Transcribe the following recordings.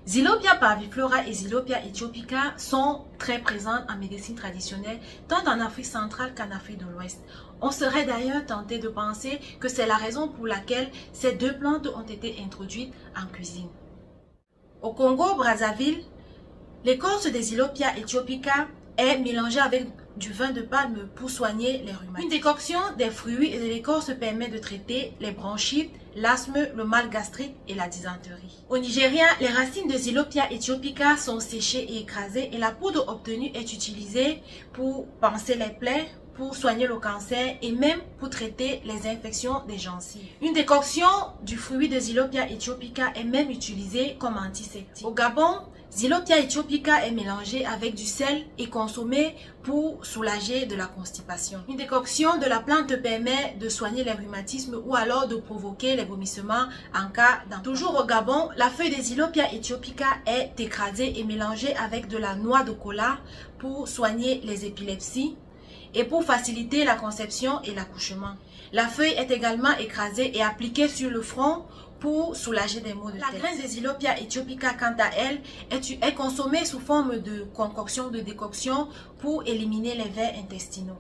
Zilopia parviflora et Zilopia ethiopica sont très présentes en médecine traditionnelle, tant en Afrique centrale qu'en Afrique de l'Ouest. On serait d'ailleurs tenté de penser que c'est la raison pour laquelle ces deux plantes ont été introduites en cuisine. Au Congo-Brazzaville, l'écorce des Zilopia ethiopica est mélangée avec du vin de palme pour soigner les rhumatismes. Une décoction des fruits et de l'écorce permet de traiter les bronchites, l'asthme, le mal gastrique et la dysenterie. Au Nigeria, les racines de Zilopia ethiopica sont séchées et écrasées et la poudre obtenue est utilisée pour panser les plaies, pour soigner le cancer et même pour traiter les infections des gencives. Une décoction du fruit de Zilopia ethiopica est même utilisée comme antiseptique. Au Gabon, Zilopia ethiopica est mélangée avec du sel et consommée pour soulager de la constipation. Une décoction de la plante permet de soigner les rhumatismes ou alors de provoquer les vomissements en cas d'enfant. Toujours au Gabon, la feuille de Zilopia ethiopica est écrasée et mélangée avec de la noix de kola pour soigner les épilepsies et pour faciliter la conception et l'accouchement. La feuille est également écrasée et appliquée sur le front pour soulager des maux de tête. La graine de Zilopia ethiopica, quant à elle, est consommée sous forme de concoction, de décoction pour éliminer les vers intestinaux.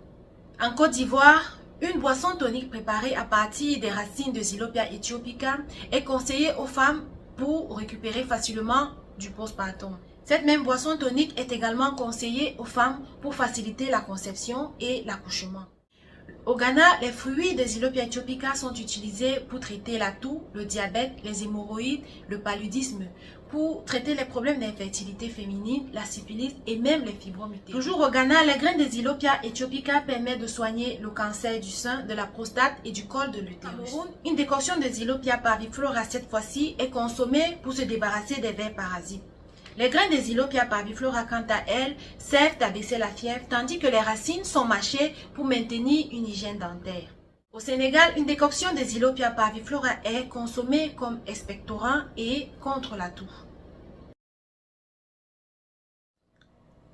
En Côte d'Ivoire, une boisson tonique préparée à partir des racines de Zilopia ethiopica est conseillée aux femmes pour récupérer facilement du postpartum. Cette même boisson tonique est également conseillée aux femmes pour faciliter la conception et l'accouchement. Au Ghana, les fruits de Zilopia ethiopica sont utilisés pour traiter la toux, le diabète, les hémorroïdes, le paludisme, pour traiter les problèmes d'infertilité féminine, la syphilis et même les fibromes utérines. Toujours au Ghana, les graines de Zilopia ethiopica permettent de soigner le cancer du sein, de la prostate et du col de l'utérus. Une décoction de Zilopia parviflora cette fois-ci est consommée pour se débarrasser des vers parasites. Les graines de Zilopia parviflora, quant à elles, servent à baisser la fièvre, tandis que les racines sont mâchées pour maintenir une hygiène dentaire. Au Sénégal, une décoction de Zilopia parviflora est consommée comme expectorant et contre la toux.